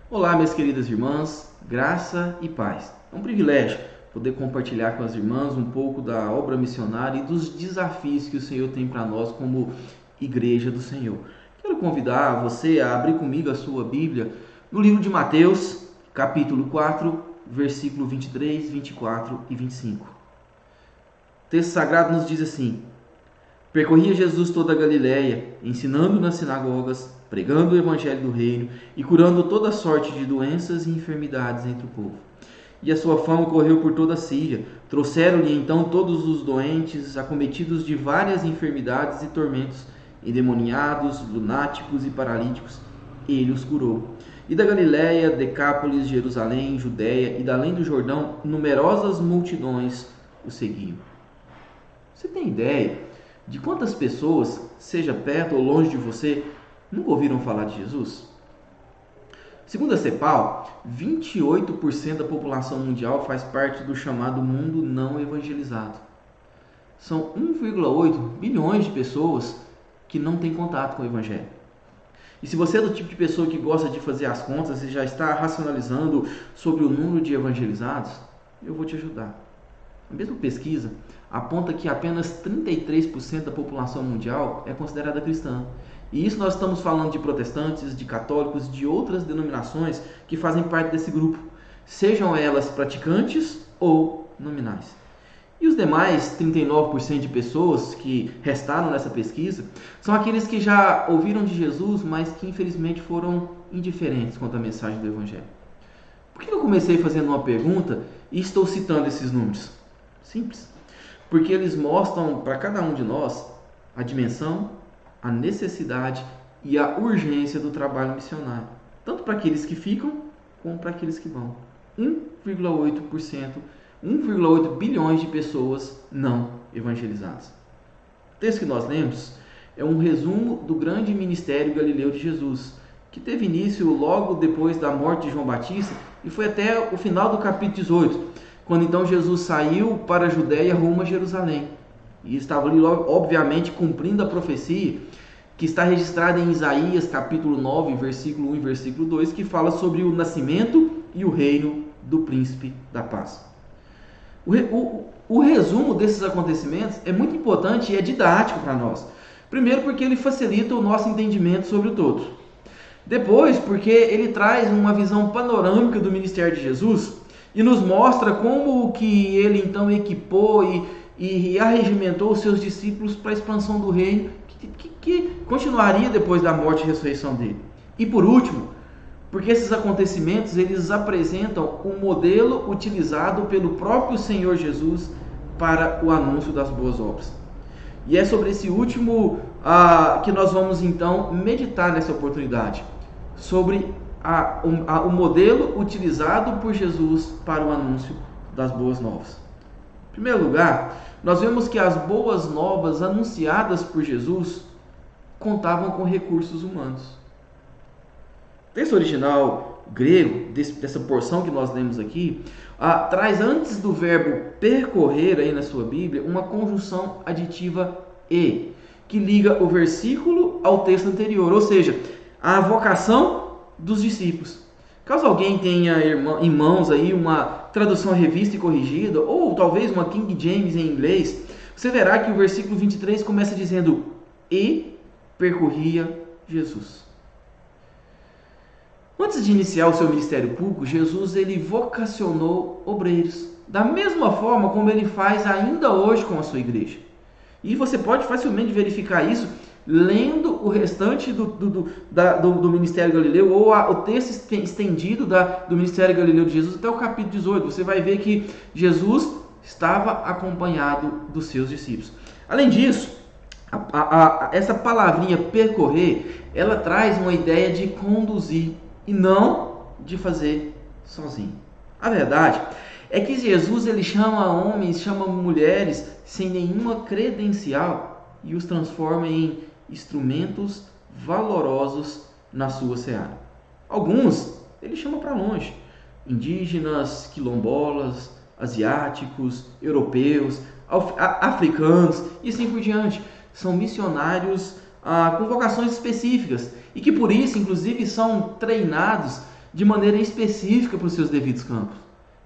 Olá, minhas queridas irmãs, graça e paz. É um privilégio poder compartilhar com as irmãs um pouco da obra missionária e dos desafios que o Senhor tem para nós como Igreja do Senhor. Quero convidar você a abrir comigo a sua Bíblia no livro de Mateus, capítulo 4, versículo 23, 24 e 25. O texto sagrado nos diz assim: Percorria Jesus toda a Galiléia, ensinando nas sinagogas, pregando o evangelho do reino e curando toda sorte de doenças e enfermidades entre o povo. E a sua fama correu por toda a Síria. Trouxeram-lhe então todos os doentes, acometidos de várias enfermidades e tormentos, endemoniados, lunáticos e paralíticos. Ele os curou. E da Galiléia, Decápolis, Jerusalém, Judéia e da além do Jordão, numerosas multidões o seguiam. Você tem ideia de quantas pessoas, seja perto ou longe de você, nunca ouviram falar de Jesus? Segundo a CEPAL, 28% da população mundial faz parte do chamado mundo não evangelizado. São 1,8 bilhões de pessoas que não têm contato com o Evangelho. E se você é do tipo de pessoa que gosta de fazer as contas e já está racionalizando sobre o número de evangelizados, eu vou te ajudar. A mesma pesquisa aponta que apenas 33% da população mundial é considerada cristã. E isso nós estamos falando de protestantes, de católicos, de outras denominações que fazem parte desse grupo, sejam elas praticantes ou nominais. E os demais 39% de pessoas que restaram nessa pesquisa são aqueles que já ouviram de Jesus, mas que infelizmente foram indiferentes quanto à mensagem do Evangelho. Por que eu comecei fazendo uma pergunta e estou citando esses números? Simples. Porque eles mostram para cada um de nós a dimensão, a necessidade e a urgência do trabalho missionário, tanto para aqueles que ficam como para aqueles que vão. 1,8%, 1,8 bilhões de pessoas não evangelizadas. O texto que nós lemos é um resumo do grande ministério galileu de Jesus, que teve início logo depois da morte de João Batista e foi até o final do capítulo 18, quando então Jesus saiu para a Judéia rumo a Jerusalém. E estava ali, obviamente, cumprindo a profecia que está registrada em Isaías, capítulo 9, versículo 1 e versículo 2, que fala sobre o nascimento e o reino do príncipe da paz. O resumo desses acontecimentos é muito importante e é didático para nós. Primeiro, porque ele facilita o nosso entendimento sobre o todo. Depois, porque ele traz uma visão panorâmica do ministério de Jesus e nos mostra como que ele então equipou e arregimentou os seus discípulos para a expansão do reino que continuaria depois da morte e ressurreição dele. E por último, porque esses acontecimentos eles apresentam o modelo utilizado pelo próprio Senhor Jesus para o anúncio das boas obras. E é sobre esse último que nós vamos então meditar nessa oportunidade, sobre o modelo utilizado por Jesus para o anúncio das boas novas. Em primeiro lugar, nós vemos que as boas novas anunciadas por Jesus contavam com recursos humanos. O texto original grego, dessa porção que nós lemos aqui, traz antes do verbo percorrer aí na sua Bíblia, uma conjunção aditiva e, que liga o versículo ao texto anterior, ou seja, a vocação dos discípulos. Caso alguém tenha em mãos aí uma tradução revista e corrigida, ou talvez uma King James em inglês, você verá que o versículo 23 começa dizendo: e percorria Jesus. Antes de iniciar o seu ministério público, Jesus ele vocacionou obreiros, da mesma forma como ele faz ainda hoje com a sua igreja. E você pode facilmente verificar isso lendo o restante do Ministério Galileu, ou o texto estendido do Ministério Galileu de Jesus até o capítulo 18. Você vai ver que Jesus estava acompanhado dos seus discípulos. Além disso, essa palavrinha percorrer, ela traz uma ideia de conduzir e não de fazer sozinho. A verdade é que Jesus ele chama homens, chama mulheres sem nenhuma credencial e os transforma em instrumentos valorosos na sua seara. Alguns ele chama para longe, indígenas, quilombolas, asiáticos, europeus, africanos e assim por diante. São missionários com vocações específicas e que por isso, inclusive, são treinados de maneira específica para os seus devidos campos.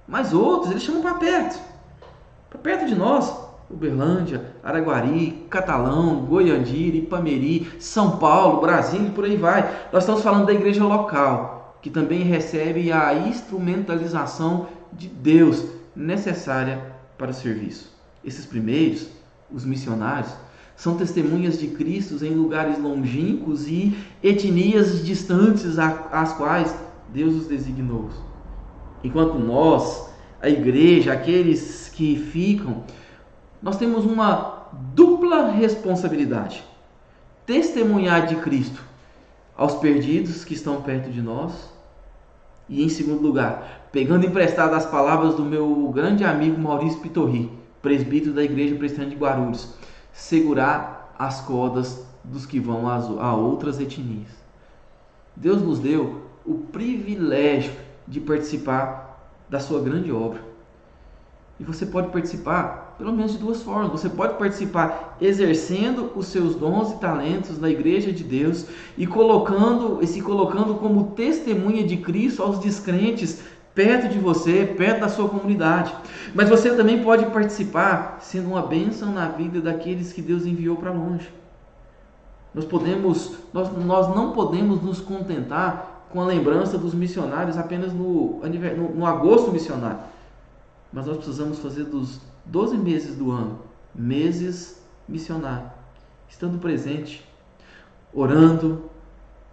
Mas outros, eles chamam para perto de nós. Uberlândia, Araguari, Catalão, Goiandira, Ipameri, São Paulo, Brasília e por aí vai. Nós estamos falando da igreja local, que também recebe a instrumentalização de Deus necessária para o serviço. Esses primeiros, os missionários, são testemunhas de Cristo em lugares longínquos e etnias distantes às quais Deus os designou. Enquanto nós, a igreja, aqueles que ficam, nós temos uma dupla responsabilidade: testemunhar de Cristo aos perdidos que estão perto de nós e, em segundo lugar, pegando emprestado as palavras do meu grande amigo Maurício Pitorri, presbítero da Igreja Presbiteriana de Guarulhos, segurar as cordas dos que vão a outras etnias. Deus nos deu o privilégio de participar da sua grande obra. E você pode participar pelo menos de duas formas. Você pode participar exercendo os seus dons e talentos na igreja de Deus e se colocando como testemunha de Cristo aos descrentes perto de você, perto da sua comunidade. Mas você também pode participar sendo uma bênção na vida daqueles que Deus enviou para longe. Nós não podemos nos contentar com a lembrança dos missionários apenas no agosto missionário. Mas nós precisamos fazer dos 12 meses do ano, meses missionários, estando presente, orando,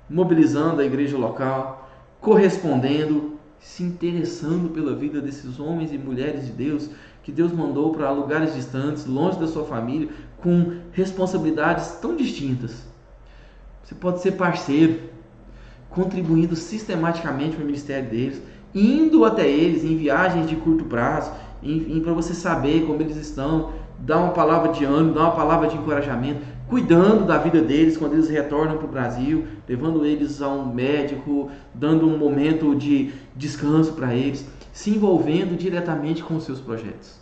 mobilizando a igreja local, correspondendo, se interessando pela vida desses homens e mulheres de Deus, que Deus mandou para lugares distantes, longe da sua família, com responsabilidades tão distintas. Você pode ser parceiro, contribuindo sistematicamente para o ministério deles, indo até eles em viagens de curto prazo, para você saber como eles estão, dar uma palavra de ânimo, dar uma palavra de encorajamento, cuidando da vida deles quando eles retornam para o Brasil, levando eles a um médico, dando um momento de descanso para eles, se envolvendo diretamente com os seus projetos.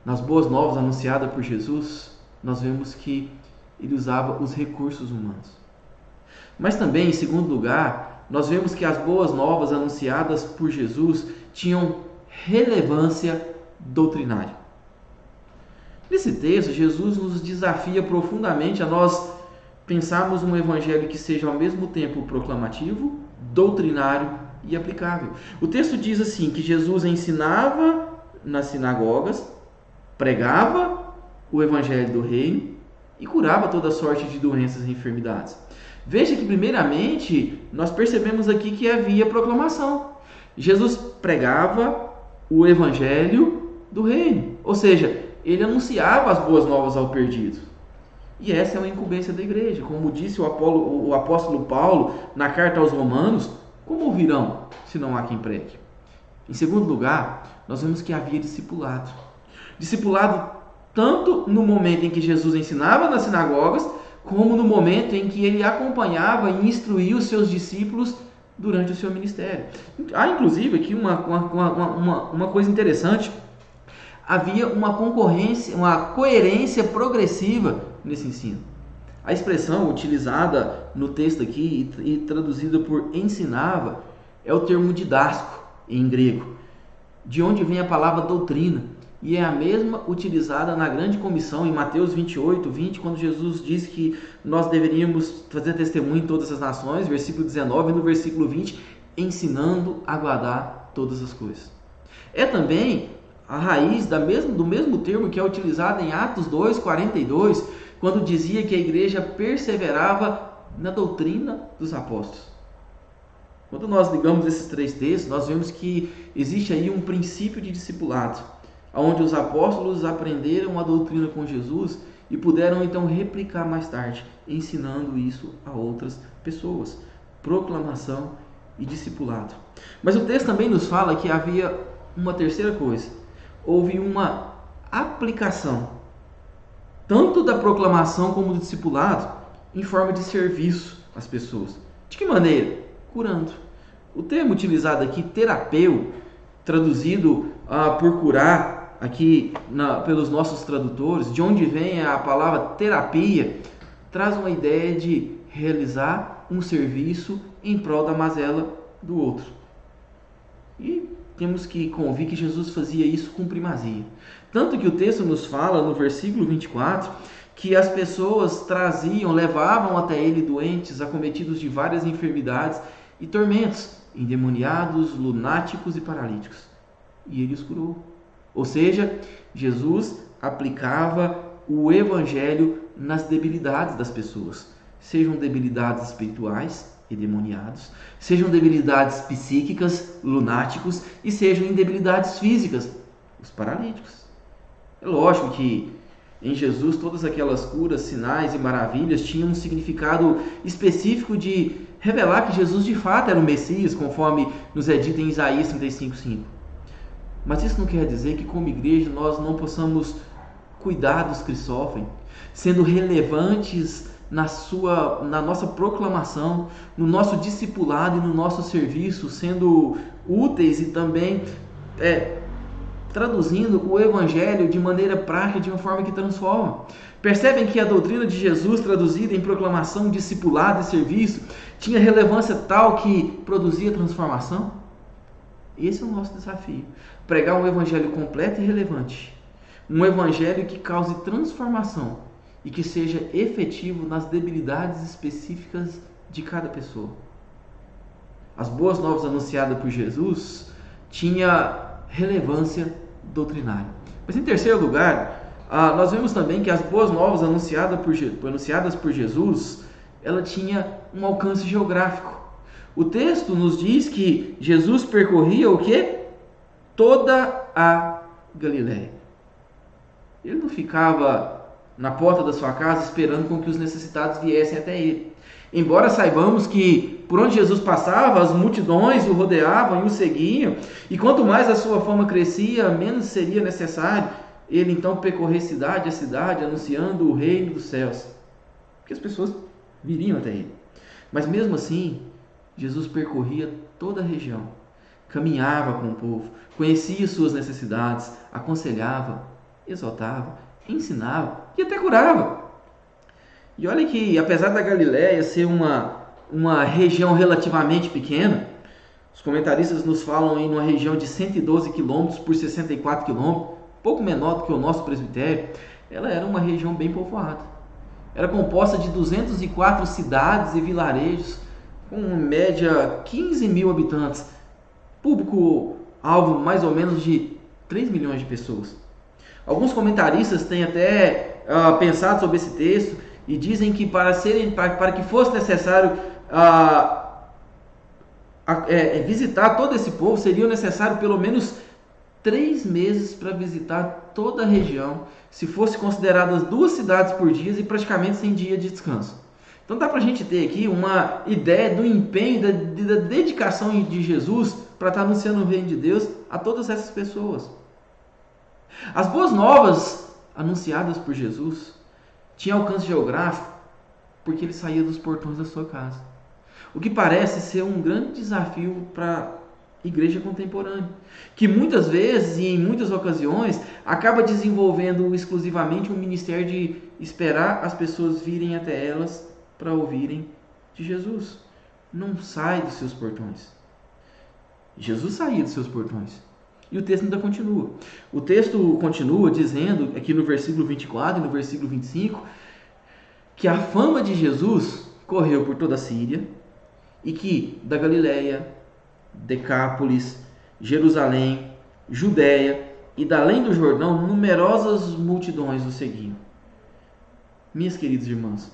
Nas boas novas anunciadas por Jesus, nós vemos que ele usava os recursos humanos. Mas também, em segundo lugar, nós vemos que as boas novas anunciadas por Jesus tinham relevância doutrinária. Nesse texto, Jesus nos desafia profundamente a nós pensarmos um evangelho que seja ao mesmo tempo proclamativo, doutrinário e aplicável. O texto diz assim, que Jesus ensinava nas sinagogas, pregava o evangelho do reino e curava toda sorte de doenças e enfermidades. Veja que, primeiramente, nós percebemos aqui que havia proclamação. Jesus pregava o evangelho do reino, ou seja, ele anunciava as boas novas ao perdido. E essa é uma incumbência da igreja. Como disse o apóstolo Paulo na carta aos Romanos, como ouvirão se não há quem pregue? Em segundo lugar, nós vemos que havia discipulado. Discipulado tanto no momento em que Jesus ensinava nas sinagogas, como no momento em que ele acompanhava e instruía os seus discípulos durante o seu ministério. Há inclusive aqui uma coisa interessante. Havia uma coerência progressiva nesse ensino. A expressão utilizada no texto aqui e traduzida por ensinava é o termo didático em grego, de onde vem a palavra doutrina. E é a mesma utilizada na grande comissão em Mateus 28, 20, quando Jesus diz que nós deveríamos fazer testemunho em todas as nações, versículo 19, e no versículo 20, ensinando a guardar todas as coisas. É também a raiz do mesmo termo que é utilizado em Atos 2, 42, quando dizia que a igreja perseverava na doutrina dos apóstolos. Quando nós ligamos esses três textos, nós vemos que existe aí um princípio de discipulado, onde os apóstolos aprenderam a doutrina com Jesus e puderam então replicar mais tarde, ensinando isso a outras pessoas. Proclamação e discipulado. Mas o texto também nos fala que havia uma terceira coisa. Houve uma aplicação, tanto da proclamação como do discipulado, em forma de serviço às pessoas. De que maneira? Curando. O termo utilizado aqui, terapeu, traduzido por curar, aqui pelos nossos tradutores, de onde vem a palavra terapia, traz uma ideia de realizar um serviço em prol da mazela do outro. E temos que convir que Jesus fazia isso com primazia. Tanto que o texto nos fala, no versículo 24, que as pessoas levavam até ele doentes, acometidos de várias enfermidades e tormentos, endemoniados, lunáticos e paralíticos. E ele os curou. Ou seja, Jesus aplicava o evangelho nas debilidades das pessoas. Sejam debilidades espirituais, endemoniados, sejam debilidades psíquicas, lunáticos, e sejam debilidades físicas, os paralíticos. É lógico que em Jesus todas aquelas curas, sinais e maravilhas tinham um significado específico de revelar que Jesus de fato era o Messias, conforme nos é dito em Isaías 35:5. Mas isso não quer dizer que como igreja nós não possamos cuidar dos que sofrem, sendo relevantes na nossa proclamação, no nosso discipulado e no nosso serviço, sendo úteis e também traduzindo o evangelho de maneira prática, de uma forma que transforma. Percebem que a doutrina de Jesus, traduzida em proclamação, discipulado e serviço, tinha relevância tal que produzia transformação? Esse é o nosso desafio. Pregar um evangelho completo e relevante. Um evangelho que cause transformação e que seja efetivo nas debilidades específicas de cada pessoa. As boas novas anunciadas por Jesus tinha relevância doutrinária. Mas em terceiro lugar, nós vemos também que as boas novas anunciadas por Jesus, ela tinha um alcance geográfico. O texto nos diz que Jesus percorria o quê? Toda a Galileia. Ele não ficava na porta da sua casa esperando com que os necessitados viessem até ele. Embora saibamos que por onde Jesus passava, as multidões o rodeavam e o seguiam, e quanto mais a sua fama crescia, menos seria necessário ele então percorrer cidade a cidade, anunciando o reino dos céus, porque as pessoas viriam até ele. Mas mesmo assim, Jesus percorria toda a região, caminhava com o povo, conhecia suas necessidades, aconselhava, exortava, ensinava e até curava. E olha que, apesar da Galileia ser uma região relativamente pequena, os comentaristas nos falam em uma região de 112 quilômetros por 64 quilômetros, pouco menor do que o nosso presbitério, ela era uma região bem povoada. Era composta de 204 cidades e vilarejos, com uma média 15 mil habitantes, público-alvo mais ou menos de 3 milhões de pessoas. Alguns comentaristas têm até pensado sobre esse texto e dizem que para que fosse necessário visitar todo esse povo, seria necessário pelo menos 3 meses para visitar toda a região, se fosse consideradas 2 cidades por dia e praticamente sem dia de descanso. Então dá para a gente ter aqui uma ideia do empenho, da dedicação de Jesus para estar anunciando o reino de Deus a todas essas pessoas. As boas novas anunciadas por Jesus tinham alcance geográfico porque ele saía dos portões da sua casa. O que parece ser um grande desafio para a igreja contemporânea, que muitas vezes e em muitas ocasiões acaba desenvolvendo exclusivamente um ministério de esperar as pessoas virem até elas para ouvirem de Jesus. Não sai dos seus portões. Jesus saía dos seus portões. E o texto ainda continua. O texto continua dizendo, aqui no versículo 24 e no versículo 25, que a fama de Jesus correu por toda a Síria e que da Galileia, Decápolis, Jerusalém, Judéia e da além do Jordão, numerosas multidões o seguiam. Minhas queridas irmãs,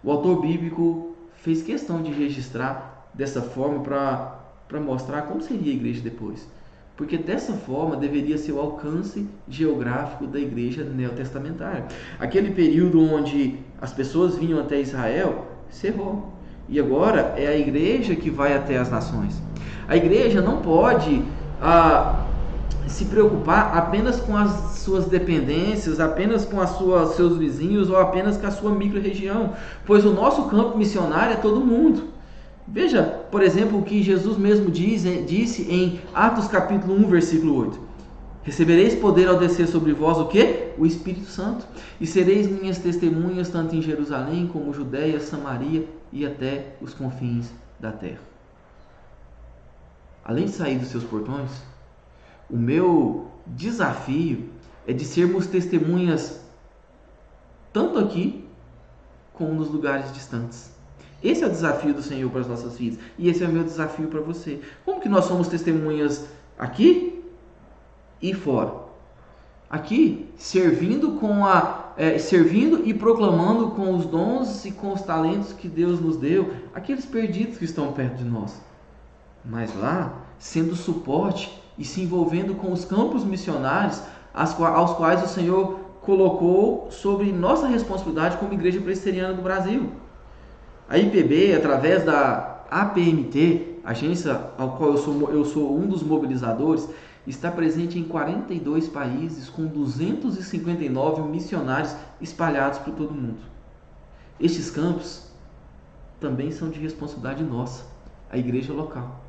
o autor bíblico fez questão de registrar dessa forma para mostrar como seria a igreja depois. Porque dessa forma deveria ser o alcance geográfico da igreja neotestamentária. Aquele período onde as pessoas vinham até Israel, cerrou. E agora é a igreja que vai até as nações. A igreja não pode se preocupar apenas com as suas dependências, apenas com seus vizinhos ou apenas com a sua micro-região, pois o nosso campo missionário é todo mundo. Veja, por exemplo, o que Jesus mesmo disse em Atos capítulo 1, versículo 8. Recebereis poder ao descer sobre vós o quê? O Espírito Santo. E sereis minhas testemunhas tanto em Jerusalém como Judéia, Samaria e até os confins da terra. Além de sair dos seus portões, o meu desafio é de sermos testemunhas tanto aqui como nos lugares distantes. Esse é o desafio do Senhor para as nossas vidas. E esse é o meu desafio para você. Como que nós somos testemunhas aqui e fora? Aqui, servindo e proclamando com os dons e com os talentos que Deus nos deu, aqueles perdidos que estão perto de nós. Mas lá, sendo suporte e se envolvendo com os campos missionários aos quais o Senhor colocou sobre nossa responsabilidade como Igreja Presbiteriana do Brasil. A IPB, através da APMT, agência ao qual eu sou um dos mobilizadores, está presente em 42 países com 259 missionários espalhados por todo o mundo. Estes campos também são de responsabilidade nossa, a igreja local.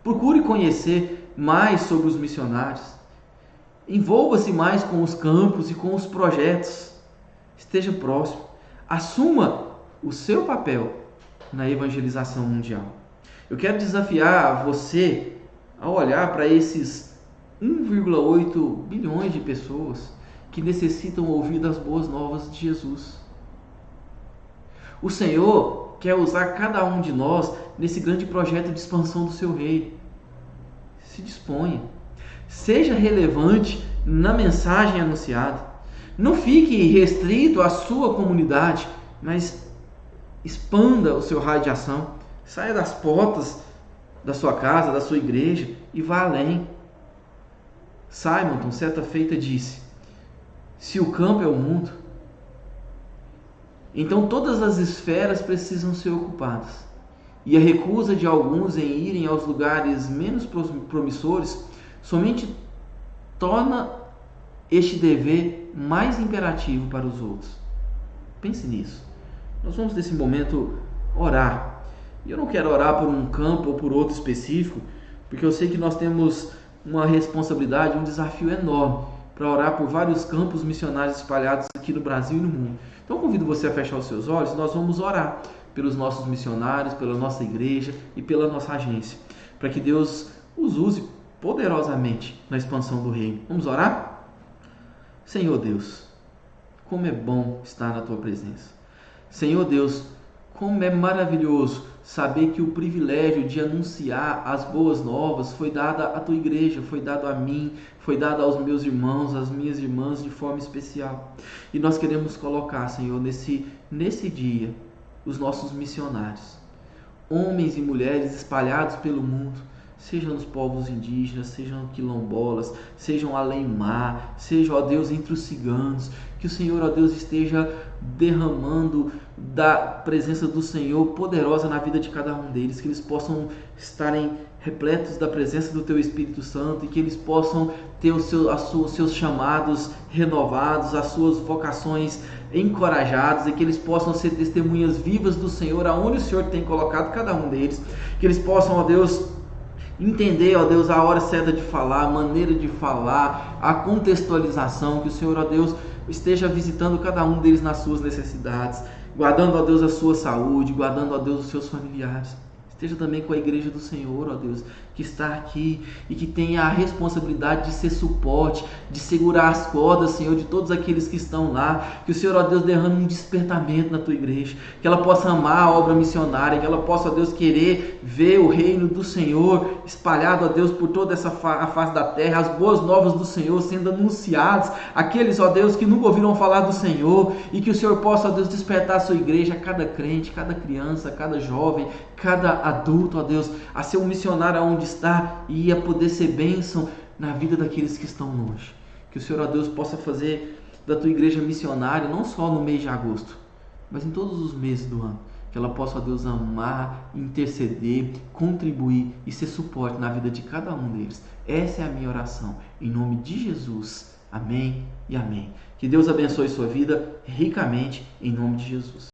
Procure conhecer mais sobre os missionários. Envolva-se mais com os campos e com os projetos. Esteja próximo. Assuma o seu papel na evangelização mundial. Eu quero desafiar você a olhar para esses 1,8 bilhões de pessoas que necessitam ouvir das boas novas de Jesus. O Senhor quer usar cada um de nós nesse grande projeto de expansão do seu reino. Se disponha. Seja relevante na mensagem anunciada. Não fique restrito à sua comunidade, mas expanda o seu raio de ação. Saia das portas da sua casa, da sua igreja e vá além. Simonton, certa feita, disse: se o campo é o mundo, então todas as esferas precisam ser ocupadas. E a recusa de alguns em irem aos lugares menos promissores somente torna este dever mais imperativo para os outros. Pense nisso. Nós vamos nesse momento orar. E eu não quero orar por um campo ou por outro específico, porque eu sei que nós temos uma responsabilidade, um desafio enorme para orar por vários campos missionários espalhados aqui no Brasil e no mundo. Então eu convido você a fechar os seus olhos e nós vamos orar pelos nossos missionários, pela nossa igreja e pela nossa agência, para que Deus os use poderosamente na expansão do reino. Vamos orar? Senhor Deus, como é bom estar na Tua presença. Senhor Deus, como é maravilhoso saber que o privilégio de anunciar as boas novas foi dado à Tua igreja, foi dado a mim, foi dado aos meus irmãos, às minhas irmãs de forma especial. E nós queremos colocar, Senhor, nesse dia, os nossos missionários, homens e mulheres espalhados pelo mundo, sejam nos povos indígenas, sejam quilombolas, sejam além-mar, sejam, ó Deus, entre os ciganos, que o Senhor, ó Deus, esteja derramando da presença do Senhor poderosa na vida de cada um deles, que eles possam estarem repletos da presença do Teu Espírito Santo e que eles possam ter os seus chamados renovados, as suas vocações encorajadas e que eles possam ser testemunhas vivas do Senhor, aonde o Senhor tem colocado cada um deles, que eles possam, ó Deus, entender, ó Deus, a hora certa de falar, a maneira de falar, a contextualização, que o Senhor, ó Deus, esteja visitando cada um deles nas suas necessidades, guardando, ó Deus, a sua saúde, guardando, ó Deus, os seus familiares. Esteja também com a igreja do Senhor, ó Deus, que está aqui e que tenha a responsabilidade de ser suporte, de segurar as cordas, Senhor, de todos aqueles que estão lá. Que o Senhor, ó Deus, derrame um despertamento na Tua igreja, que ela possa amar a obra missionária, que ela possa, ó Deus, querer ver o reino do Senhor espalhado, ó Deus, por toda essa a face da terra, as boas novas do Senhor sendo anunciadas, aqueles, ó Deus, que nunca ouviram falar do Senhor, e que o Senhor possa, ó Deus, despertar a Sua igreja, cada crente, cada criança, cada jovem, cada adulto, ó Deus, a ser um missionário aonde está e a poder ser bênção na vida daqueles que estão longe. Que o Senhor, ó Deus, possa fazer da Tua igreja missionária, não só no mês de agosto, mas em todos os meses do ano. Que ela possa, ó Deus, amar, interceder, contribuir e ser suporte na vida de cada um deles. Essa é a minha oração. Em nome de Jesus. Amém e amém. Que Deus abençoe sua vida ricamente, em nome de Jesus.